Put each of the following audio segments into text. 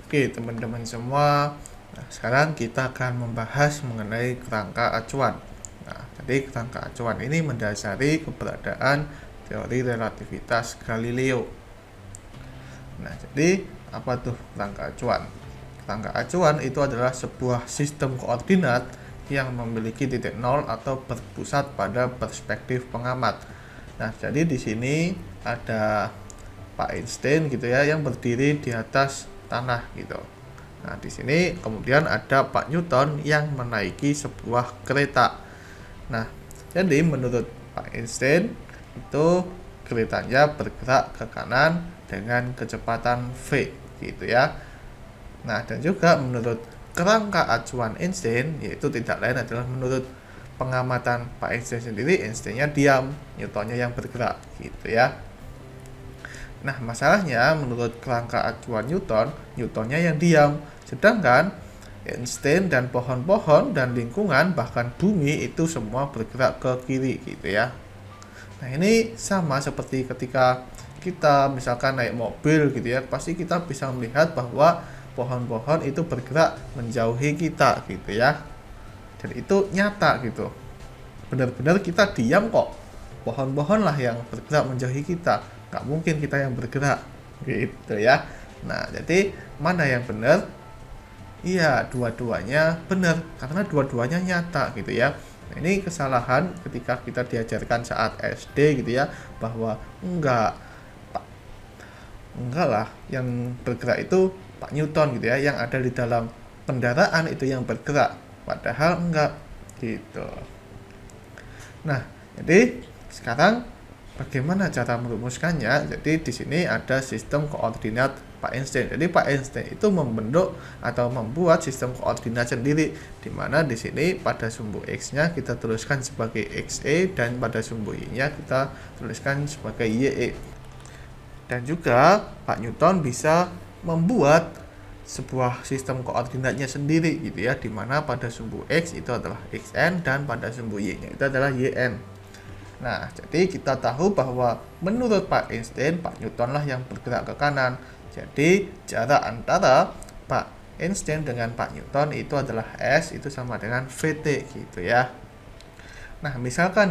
Oke, teman-teman semua. Nah, sekarang kita akan membahas mengenai kerangka acuan. Nah, jadi kerangka acuan ini mendasari keberadaan teori relativitas Galileo. Nah, jadi apa tuh kerangka acuan? Kerangka acuan itu adalah sebuah sistem koordinat yang memiliki titik nol atau berpusat pada perspektif pengamat. Nah, jadi di sini ada Pak Einstein gitu ya, yang berdiri di atas tanah gitu. Nah, di sini kemudian ada Pak Newton yang menaiki sebuah kereta. Nah, jadi menurut Pak Einstein itu keretanya bergerak ke kanan dengan kecepatan v gitu ya. Nah, dan juga menurut kerangka acuan Einstein, yaitu tidak lain adalah menurut pengamatan Pak Einstein sendiri, Einsteinnya diam, Newtonnya yang bergerak gitu ya. Nah, masalahnya menurut kerangka acuan Newton, Newtonnya yang diam, sedangkan Einstein dan pohon-pohon dan lingkungan bahkan bumi itu semua bergerak ke kiri gitu ya. Nah, ini sama seperti ketika kita misalkan naik mobil gitu ya, pasti kita bisa melihat bahwa pohon-pohon itu bergerak menjauhi kita gitu ya. Dan itu nyata gitu. Benar-benar kita diam kok. Pohon-pohon lah yang bergerak menjauhi kita. Nggak mungkin kita yang bergerak gitu ya. Nah, jadi mana yang benar? Iya, dua-duanya benar karena dua-duanya nyata gitu ya. Nah, ini kesalahan ketika kita diajarkan saat SD gitu ya, bahwa enggak lah, yang bergerak itu Pak Newton gitu ya, yang ada di dalam kendaraan itu yang bergerak, padahal enggak gitu. Nah, jadi sekarang bagaimana cara merumuskannya? Jadi di sini ada sistem koordinat Pak Einstein. Jadi Pak Einstein itu membentuk atau membuat sistem koordinat sendiri, di mana di sini pada sumbu x-nya kita tuliskan sebagai xe dan pada sumbu y-nya kita tuliskan sebagai ye. Dan juga Pak Newton bisa membuat sebuah sistem koordinatnya sendiri gitu ya, dimana pada sumbu x itu adalah xn dan pada sumbu y nya itu adalah yn. Nah, jadi kita tahu bahwa menurut Pak Einstein, Pak Newton lah yang bergerak ke kanan. Jadi jarak antara Pak Einstein dengan Pak Newton itu adalah s itu sama dengan vt gitu ya. Nah, misalkan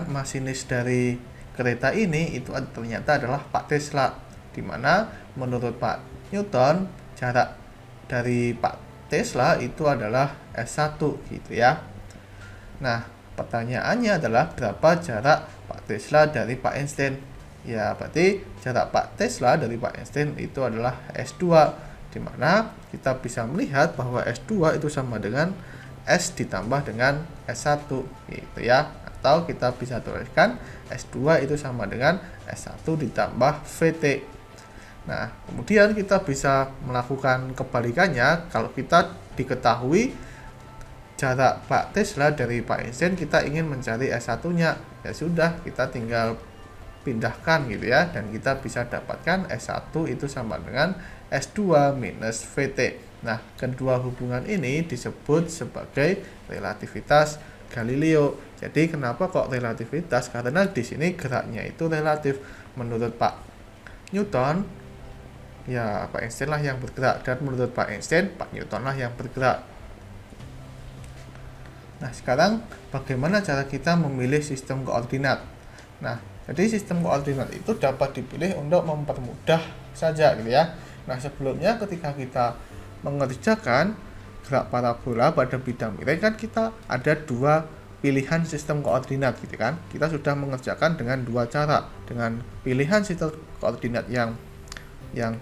masinis dari kereta ini itu ternyata adalah Pak Tesla, di mana menurut Pak Newton jarak dari Pak Tesla itu adalah S1 gitu ya. Nah, pertanyaannya adalah berapa jarak Pak Tesla dari Pak Einstein? Ya, berarti jarak Pak Tesla dari Pak Einstein itu adalah S2, di mana kita bisa melihat bahwa S2 itu sama dengan S ditambah dengan S1 gitu ya. Atau kita bisa tuliskan S2 itu sama dengan S1 ditambah VT. Nah, kemudian kita bisa melakukan kebalikannya. Kalau kita diketahui jarak Pak Tesla dari Pak Einstein, kita ingin mencari S1-nya. Ya sudah, kita tinggal pindahkan gitu ya, dan kita bisa dapatkan S1 itu sama dengan S2 minus VT. Nah, kedua hubungan ini disebut sebagai relativitas Galileo. Jadi kenapa kok relativitas? Karena di sini geraknya itu relatif. Menurut Pak Newton, ya Pak Einstein lah yang bergerak, dan menurut Pak Einstein, Pak Newton lah yang bergerak. Nah, sekarang bagaimana cara kita memilih sistem koordinat? Nah, jadi sistem koordinat itu dapat dipilih untuk mempermudah saja gitu ya. Nah, sebelumnya ketika kita mengerjakan gerak parabola pada bidang miring, kan kita ada dua pilihan sistem koordinat gitu kan. Kita sudah mengerjakan dengan dua cara, dengan pilihan sistem koordinat yang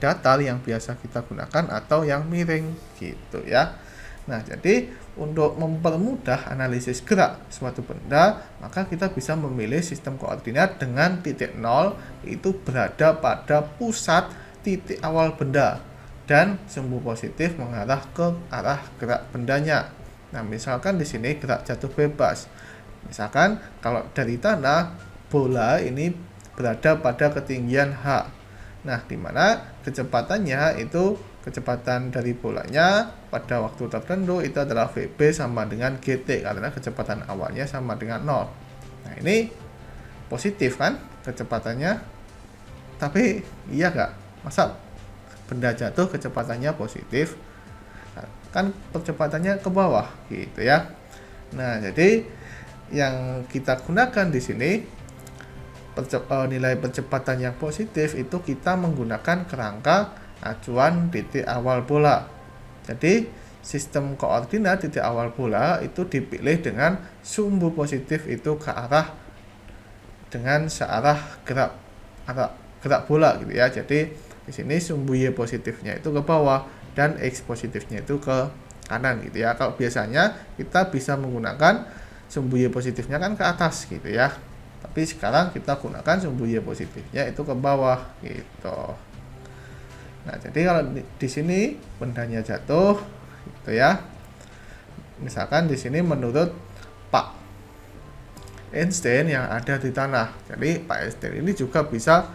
datar yang biasa kita gunakan atau yang miring gitu ya. Nah, jadi untuk mempermudah analisis gerak suatu benda, maka kita bisa memilih sistem koordinat dengan titik nol itu berada pada pusat titik awal benda dan sumbu positif mengarah ke arah gerak bendanya. Nah, misalkan di sini gerak jatuh bebas. Misalkan kalau dari tanah, bola ini berada pada ketinggian h. Nah, di mana kecepatannya itu kecepatan dari bolanya pada waktu tertentu itu adalah VB sama dengan GT karena kecepatan awalnya sama dengan 0. Nah, ini positif kan kecepatannya. Tapi iya nggak? Masa benda jatuh kecepatannya positif, kan percepatannya ke bawah gitu ya. Nah, jadi yang kita gunakan di sini nilai percepatan yang positif itu kita menggunakan kerangka acuan titik awal bola. Jadi sistem koordinat titik awal bola itu dipilih dengan sumbu positif itu ke arah dengan searah gerak bola gitu ya. Jadi di sini sumbu Y positifnya itu ke bawah dan X positifnya itu ke kanan gitu ya. Kalau biasanya kita bisa menggunakan sumbu Y positifnya kan ke atas gitu ya. Tapi sekarang kita gunakan sumbu Y positifnya itu ke bawah gitu. Nah, jadi kalau di sini bendanya jatuh gitu ya. Misalkan di sini menurut Pak Einstein yang ada di tanah. Jadi Pak Einstein ini juga bisa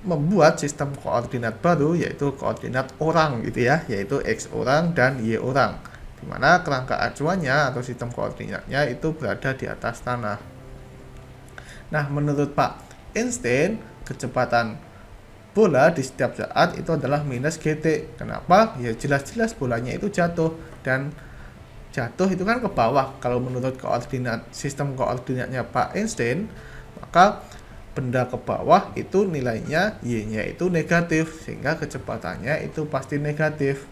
membuat sistem koordinat baru, yaitu koordinat orang gitu ya, yaitu X orang dan Y orang, dimana kerangka acuannya atau sistem koordinatnya itu berada di atas tanah. Nah, menurut Pak Einstein, kecepatan bola di setiap saat itu adalah minus GT. Kenapa? Ya jelas-jelas bolanya itu jatuh, dan jatuh itu kan ke bawah. Kalau menurut koordinat sistem koordinatnya Pak Einstein, maka benda ke bawah itu nilainya Y-nya itu negatif, sehingga kecepatannya itu pasti negatif.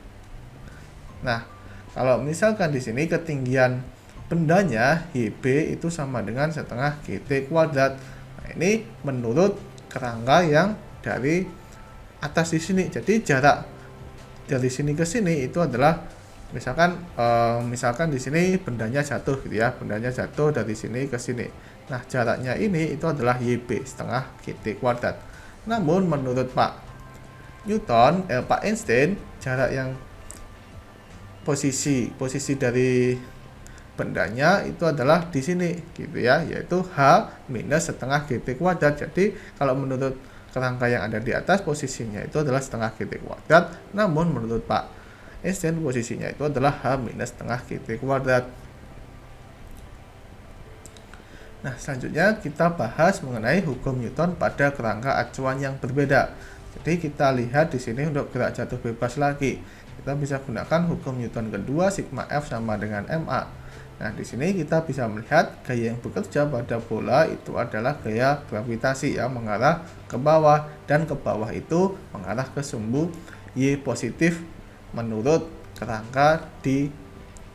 Nah, kalau misalkan di sini ketinggian bendanya YB itu sama dengan setengah GT kuadrat. Nah, ini menurut kerangka yang dari atas di sini. Jadi jarak dari sini ke sini itu adalah misalkan di sini bendanya jatuh gitu ya. Bendanya jatuh dari sini ke sini. Nah, jaraknya ini itu adalah YB setengah GT kuadrat. Namun menurut Pak Einstein, jarak yang posisi dari bendanya itu adalah di sini gitu ya, yaitu H minus setengah GT kuadrat. Jadi kalau menurut kerangka yang ada di atas, posisinya itu adalah setengah GT kuadrat, namun menurut Pak Einstein posisinya itu adalah H minus setengah GT kuadrat. Nah, selanjutnya kita bahas mengenai hukum Newton pada kerangka acuan yang berbeda. Jadi kita lihat di sini untuk gerak jatuh bebas lagi, kita bisa gunakan hukum Newton kedua, sigma F sama dengan ma. Nah, di sini kita bisa melihat gaya yang bekerja pada bola itu adalah gaya gravitasi yang mengarah ke bawah, dan ke bawah itu mengarah ke sumbu Y positif menurut kerangka di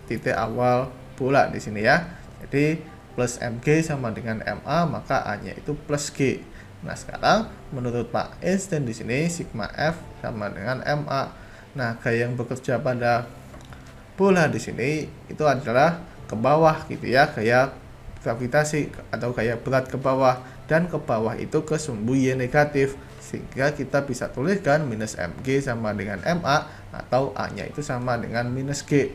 titik awal bola di sini ya. Jadi plus mg sama dengan ma, maka A-nya itu plus G. Nah, sekarang menurut Pak Einstein di sini sigma F sama dengan ma. Nah, gaya yang bekerja pada bola di sini itu adalah ke bawah gitu ya, gaya gravitasi atau gaya berat ke bawah, dan ke bawah itu ke sumbu Y negatif, sehingga kita bisa tuliskan minus mg sama dengan ma, atau A-nya itu sama dengan minus G.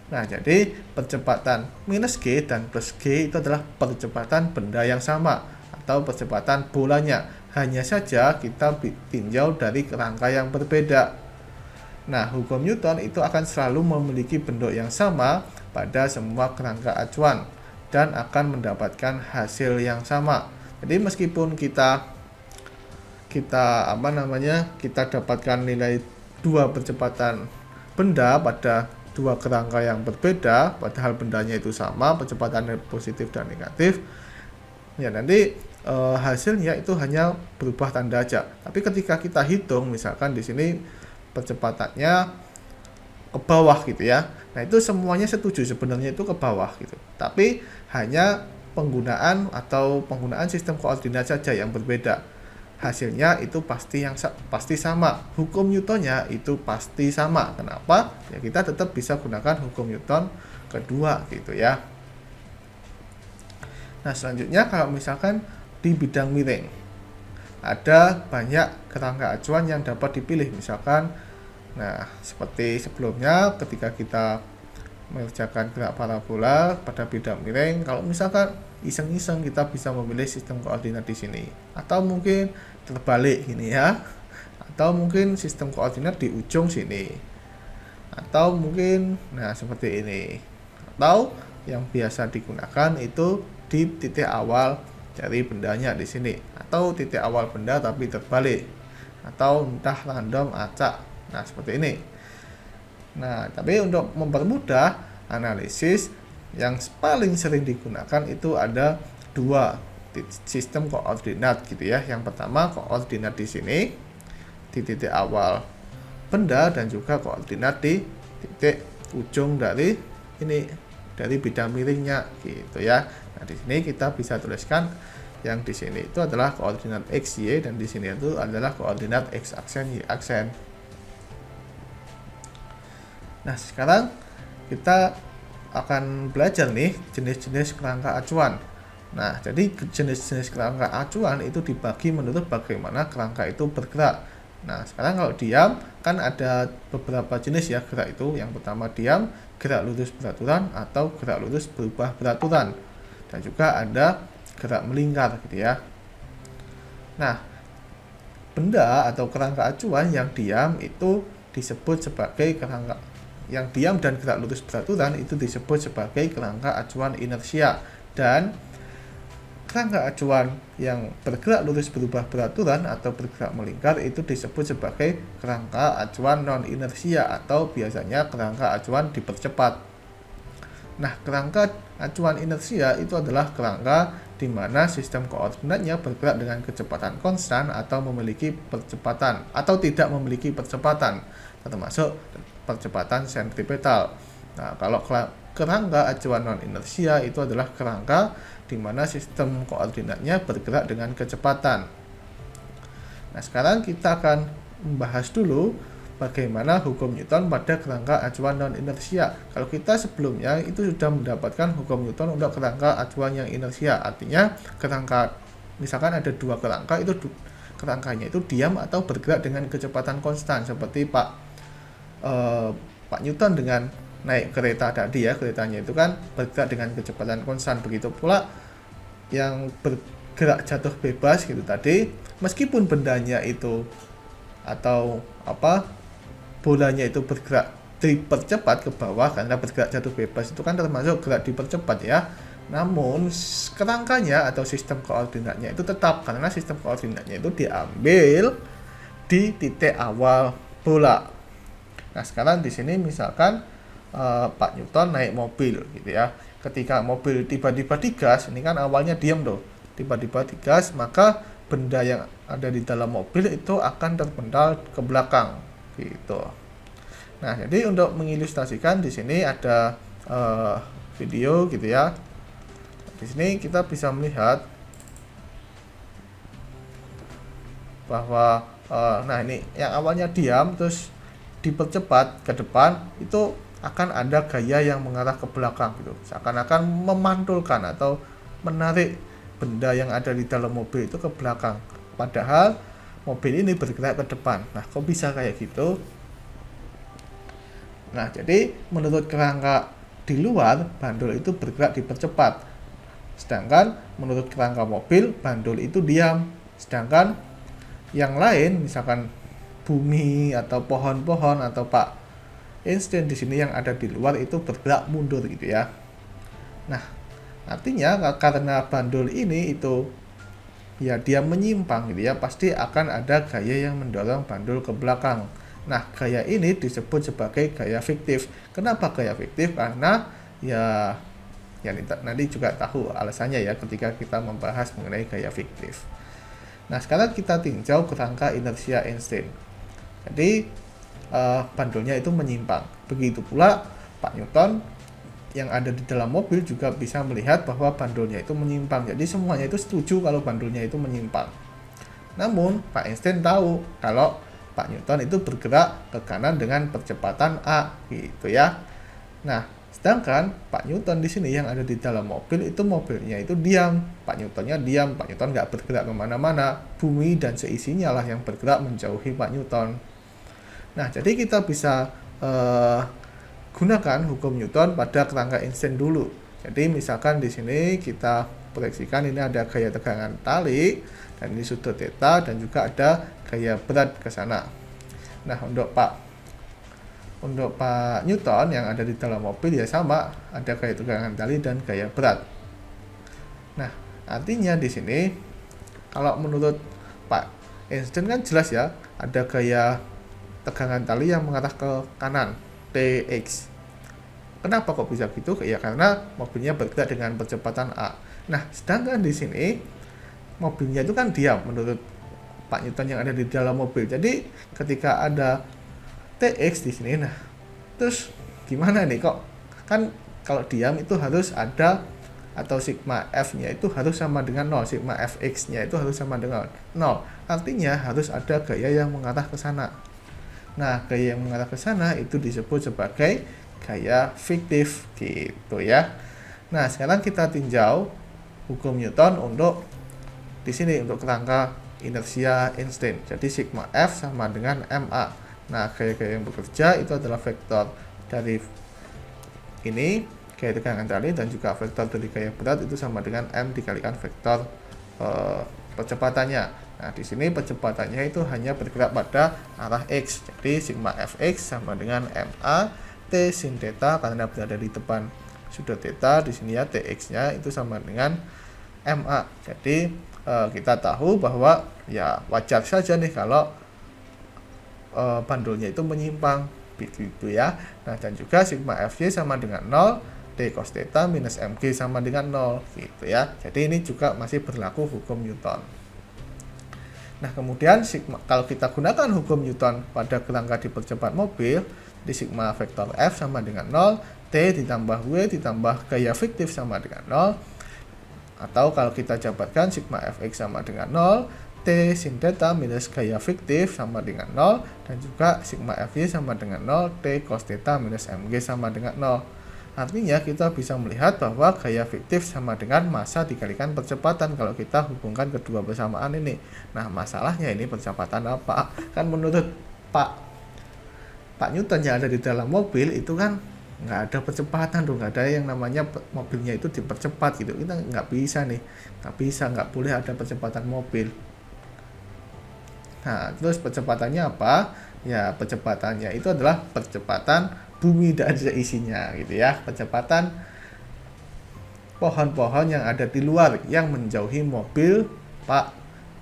Nah, jadi percepatan minus G dan plus G itu adalah percepatan benda yang sama atau percepatan bolanya, hanya saja kita tinjau dari kerangka yang berbeda. Nah, hukum Newton itu akan selalu memiliki bentuk yang sama pada semua kerangka acuan dan akan mendapatkan hasil yang sama. Jadi meskipun kita dapatkan nilai dua percepatan benda pada dua kerangka yang berbeda, padahal bendanya itu sama, percepatannya positif dan negatif, ya nanti hasilnya itu hanya berubah tanda aja. Tapi ketika kita hitung, misalkan di sini percepatannya ke bawah gitu ya, nah itu semuanya setuju sebenarnya itu ke bawah gitu, tapi hanya penggunaan sistem koordinat saja yang berbeda, hasilnya itu pasti sama, hukum Newtonnya itu pasti sama. Kenapa? Ya kita tetap bisa gunakan hukum Newton kedua gitu ya. Nah, selanjutnya kalau misalkan di bidang miring ada banyak kerangka acuan yang dapat dipilih, misalkan seperti sebelumnya ketika kita mengerjakan gerak parabola pada bidang miring, kalau misalkan iseng-iseng kita bisa memilih sistem koordinat di sini, atau mungkin terbalik gini ya, atau mungkin sistem koordinat di ujung sini, atau mungkin seperti ini, atau yang biasa digunakan itu di titik awal dari bendanya di sini, atau titik awal benda tapi terbalik. atau entah random, acak. Nah, seperti ini. Nah, tapi untuk mempermudah analisis yang paling sering digunakan itu ada dua sistem koordinat gitu ya. Yang pertama koordinat di sini di titik awal benda dan juga koordinat di titik ujung dari ini, dari bidang miringnya gitu ya. Nah, di sini kita bisa tuliskan yang di sini itu adalah koordinat x, y, dan di sini itu adalah koordinat x aksen, y aksen. Nah, sekarang kita akan belajar nih jenis-jenis kerangka acuan. Nah, jadi jenis-jenis kerangka acuan itu dibagi menurut bagaimana kerangka itu bergerak. Nah, sekarang kalau diam, kan ada beberapa jenis ya gerak itu. Yang pertama diam, gerak lurus beraturan, atau gerak lurus berubah beraturan. Dan juga ada gerak melingkar gitu ya. Nah, benda atau kerangka acuan yang diam itu disebut sebagai kerangka yang diam dan gerak lurus beraturan itu disebut sebagai kerangka acuan inersia, dan kerangka acuan yang bergerak lurus berubah beraturan atau bergerak melingkar itu disebut sebagai kerangka acuan non inersia atau biasanya kerangka acuan dipercepat. Nah, kerangka acuan inersia itu adalah kerangka di mana sistem koordinatnya bergerak dengan kecepatan konstan atau memiliki percepatan atau tidak memiliki percepatan, termasuk percepatan sentripetal. Nah, kalau kerangka acuan non inersia itu adalah kerangka di mana sistem koordinatnya bergerak dengan kecepatan. Nah, sekarang kita akan membahas dulu bagaimana hukum Newton pada kerangka acuan non inersia. Kalau kita sebelumnya itu sudah mendapatkan hukum Newton untuk kerangka acuan yang inersia, artinya kerangka misalkan ada dua kerangka itu kerangkanya itu diam atau bergerak dengan kecepatan konstan seperti Pak Newton dengan naik kereta tadi ya, keretanya itu kan bergerak dengan kecepatan konstan. Begitu pula yang bergerak jatuh bebas gitu tadi, meskipun bendanya itu atau bolanya itu bergerak dipercepat ke bawah karena bergerak jatuh bebas itu kan termasuk gerak dipercepat ya. Namun kerangkanya atau sistem koordinatnya itu tetap, karena sistem koordinatnya itu diambil di titik awal bola. Nah, sekarang di sini misalkan Pak Newton naik mobil gitu ya. Ketika mobil tiba-tiba digas, ini kan awalnya diam tuh. Tiba-tiba digas, maka benda yang ada di dalam mobil itu akan terpental ke belakang gitu. Nah, jadi untuk mengilustrasikan di sini ada video gitu ya. Di sini kita bisa melihat bahwa nah ini yang awalnya diam terus dipercepat ke depan itu akan ada gaya yang mengarah ke belakang gitu. Seakan-akan memantulkan atau menarik benda yang ada di dalam mobil itu ke belakang. Padahal mobil ini bergerak ke depan. Nah, kok bisa kayak gitu? Nah, jadi menurut kerangka di luar, bandul itu bergerak dipercepat. Sedangkan menurut kerangka mobil, bandul itu diam. Sedangkan yang lain, misalkan bumi atau pohon-pohon atau Pak Einstein di sini yang ada di luar itu bergerak mundur gitu ya. Nah, artinya karena bandul ini itu ya dia menyimpang gitu ya, pasti akan ada gaya yang mendorong bandul ke belakang. Nah, gaya ini disebut sebagai gaya fiktif. Kenapa gaya fiktif? Karena ya nanti juga tahu alasannya ya ketika kita membahas mengenai gaya fiktif. Nah, sekarang kita tinjau kerangka inersia Einstein. Jadi bandulnya itu menyimpang. Begitu pula Pak Newton yang ada di dalam mobil juga bisa melihat bahwa bandulnya itu menyimpang. Jadi semuanya itu setuju kalau bandulnya itu menyimpang. Namun Pak Einstein tahu kalau Pak Newton itu bergerak ke kanan dengan percepatan A gitu ya. Nah, sedangkan Pak Newton di sini yang ada di dalam mobil itu mobilnya itu diam. Pak Newtonnya diam, Pak Newton nggak bergerak kemana-mana. Bumi dan seisinya lah yang bergerak menjauhi Pak Newton. Nah, jadi kita bisa gunakan hukum Newton pada kerangka Einstein dulu. Jadi misalkan di sini kita proyeksikan ini ada gaya tegangan tali dan ini sudut theta dan juga ada gaya berat ke sana. Nah, untuk Pak Newton yang ada di dalam mobil ya sama, ada gaya tegangan tali dan gaya berat. Nah, artinya di sini kalau menurut Pak Einstein kan jelas ya, ada gaya tegangan tali yang mengarah ke kanan, Tx. Kenapa kok bisa gitu? Ya karena mobilnya bergerak dengan percepatan A. Nah, sedangkan di sini mobilnya itu kan diam menurut Pak Newton yang ada di dalam mobil. Jadi ketika ada Tx di sini, nah terus gimana nih kok? Kan kalau diam itu harus ada, atau sigma F-nya itu harus sama dengan 0, sigma Fx-nya itu harus sama dengan 0. Artinya harus ada gaya yang mengarah ke sana. Nah, gaya yang mengarah ke sana itu disebut sebagai gaya fiktif gitu ya. Nah, sekarang kita tinjau hukum Newton untuk di sini untuk kerangka inersia Einstein. Jadi sigma F sama dengan ma. Nah, gaya-gaya yang bekerja itu adalah vektor dari ini, gaya tegangan tali, dan juga vektor dari gaya berat itu sama dengan m dikalikan vektor percepatannya. Nah, di sini percepatannya itu hanya bergerak pada arah x. Jadi sigma fx sama dengan ma t sin theta karena berada di depan sudut theta. Di sini ya tx-nya itu sama dengan ma. Jadi kita tahu bahwa ya wajar saja nih kalau bandulnya itu menyimpang begitu ya. Nah, dan juga sigma fy sama dengan 0, t cos theta minus mg sama dengan 0 gitu ya. Jadi ini juga masih berlaku hukum Newton. Nah, kemudian kalau kita gunakan hukum Newton pada kerangka dipercepat mobil, di sigma vektor F sama dengan 0, T ditambah W ditambah gaya fiktif sama dengan 0, atau kalau kita jabarkan sigma Fx sama dengan 0, T sin theta minus gaya fiktif sama dengan 0, dan juga sigma Fy sama dengan 0, T cos theta minus Mg sama dengan 0. Artinya kita bisa melihat bahwa gaya fiktif sama dengan massa dikalikan percepatan kalau kita hubungkan kedua persamaan ini. Nah, masalahnya ini percepatan apa? Kan menurut Pak Newton yang ada di dalam mobil itu kan nggak ada percepatan dong, nggak ada yang namanya mobilnya itu dipercepat gitu. Kita nggak bisa nih, nggak boleh ada percepatan mobil. Nah, terus percepatannya apa? Ya, percepatannya itu adalah percepatan bumi dan isinya gitu ya, percepatan pohon-pohon yang ada di luar yang menjauhi mobil Pak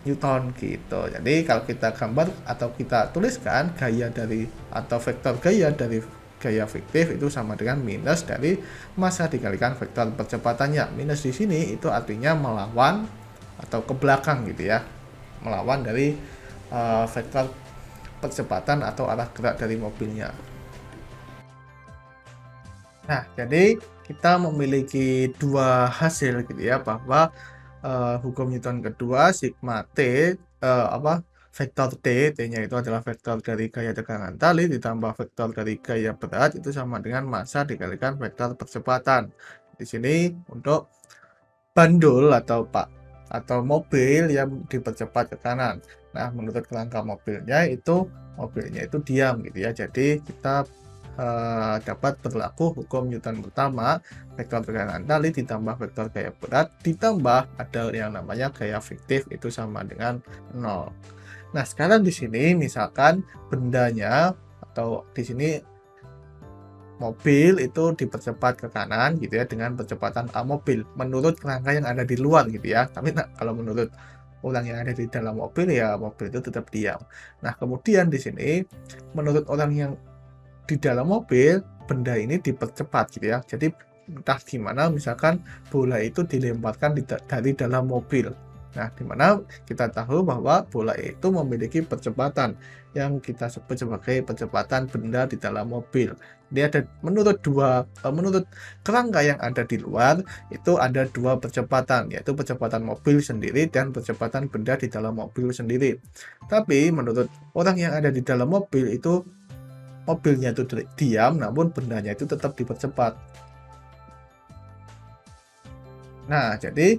Newton gitu. Jadi kalau kita gambar atau kita tuliskan gaya dari atau vektor gaya dari gaya fiktif itu sama dengan minus dari massa dikalikan vektor percepatannya. Minus di sini itu artinya melawan atau ke belakang gitu ya, melawan dari vektor percepatan atau arah gerak dari mobilnya. Nah, jadi kita memiliki dua hasil gitu ya, bahwa hukum Newton kedua sigma T vektor T-nya itu adalah vektor dari gaya tegangan tali ditambah vektor dari gaya berat itu sama dengan massa dikalikan vektor percepatan. Di sini untuk bandul atau mobil yang dipercepat ke kanan. Nah, menurut kerangka mobilnya itu diam gitu ya. Jadi kita dapat berlaku hukum Newton pertama, vektor tegangan tali ditambah vektor gaya berat ditambah ada yang namanya gaya fiktif itu sama dengan 0. Nah, sekarang di sini misalkan bendanya atau di sini mobil itu dipercepat ke kanan gitu ya dengan percepatan A mobil menurut kerangka yang ada di luar gitu ya. Tapi kalau menurut orang yang ada di dalam mobil ya mobil itu tetap diam. Nah, kemudian di sini menurut orang yang di dalam mobil benda ini dipercepat gitu ya. Jadi entah gimana misalkan bola itu dilemparkan dari dalam mobil. Nah, dimana kita tahu bahwa bola itu memiliki percepatan yang kita sebut sebagai percepatan benda di dalam mobil. Jadi ada menurut kerangka yang ada di luar itu ada dua percepatan, yaitu percepatan mobil sendiri dan percepatan benda di dalam mobil sendiri. Tapi menurut orang yang ada di dalam mobil itu mobilnya itu diam, namun bendanya itu tetap dipercepat. Nah, jadi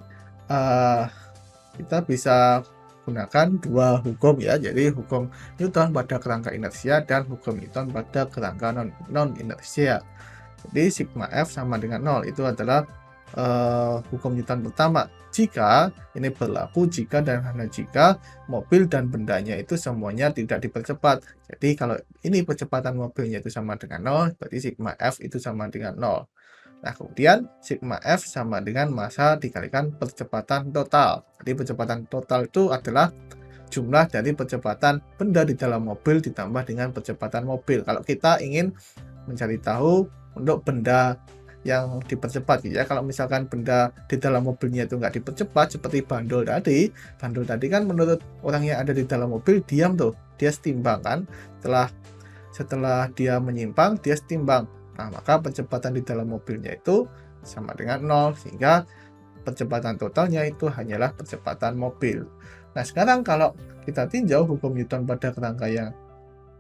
kita bisa gunakan dua hukum ya, jadi hukum Newton pada kerangka inersia dan hukum Newton pada kerangka non-inersia. Jadi sigma F sama dengan 0 itu adalah hukum Newton pertama. Jika ini berlaku jika dan hanya jika mobil dan bendanya itu semuanya tidak dipercepat. Jadi kalau ini percepatan mobilnya itu sama dengan 0, berarti sigma F itu sama dengan 0. Nah, kemudian sigma F sama dengan massa dikalikan percepatan total. Jadi percepatan total itu adalah jumlah dari percepatan benda di dalam mobil ditambah dengan percepatan mobil. Kalau kita ingin mencari tahu untuk benda yang dipercepat gitu ya. Kalau misalkan benda di dalam mobilnya itu nggak dipercepat seperti bandul tadi kan menurut orang yang ada di dalam mobil diam tuh, dia setimbang kan. Setelah dia menyimpang, dia setimbang. Nah, maka percepatan di dalam mobilnya itu sama dengan 0, sehingga percepatan totalnya itu hanyalah percepatan mobil. Nah, sekarang kalau kita tinjau hukum Newton pada kerangka yang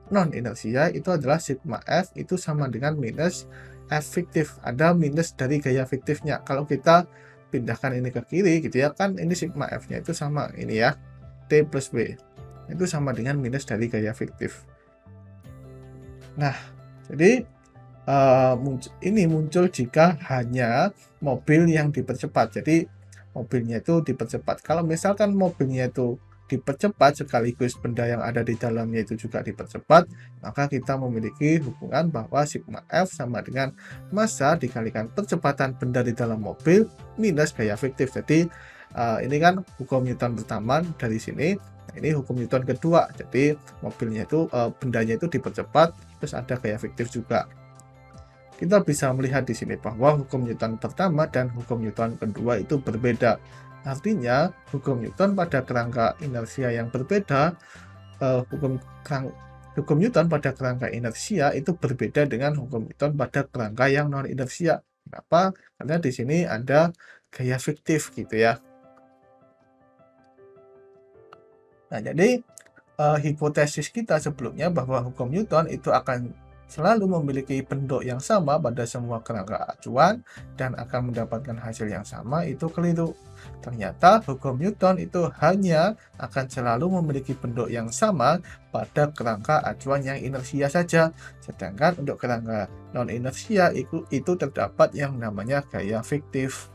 non inersia itu adalah sigma F itu sama dengan minus F fiktif. Ada minus dari gaya fiktifnya. Kalau kita pindahkan ini ke kiri gitu ya, kan ini sigma F-nya itu sama ini ya, T plus B. Itu sama dengan minus dari gaya fiktif. Nah, jadi ini muncul jika hanya mobil yang dipercepat. Jadi mobilnya itu dipercepat. Kalau misalkan mobilnya itu dipercepat sekaligus benda yang ada di dalamnya itu juga dipercepat, maka kita memiliki hubungan bahwa sigma F sama dengan massa dikalikan percepatan benda di dalam mobil minus gaya fiktif. Jadi ini kan hukum Newton pertama dari sini. Nah, ini hukum Newton kedua. Jadi mobilnya itu bendanya itu dipercepat, terus ada gaya fiktif juga. Kita bisa melihat di sini bahwa hukum Newton pertama dan hukum Newton kedua itu berbeda. Artinya, hukum Newton pada kerangka inersia yang berbeda, hukum Newton pada kerangka inersia itu berbeda dengan hukum Newton pada kerangka yang non inersia. Kenapa? Karena di sini ada gaya fiktif gitu ya. Nah, jadi hipotesis kita sebelumnya bahwa hukum Newton itu akan selalu memiliki bentuk yang sama pada semua kerangka acuan dan akan mendapatkan hasil yang sama itu keliru. Ternyata hukum Newton itu hanya akan selalu memiliki bentuk yang sama pada kerangka acuan yang inersia saja. Sedangkan untuk kerangka non inersia itu terdapat yang namanya gaya fiktif.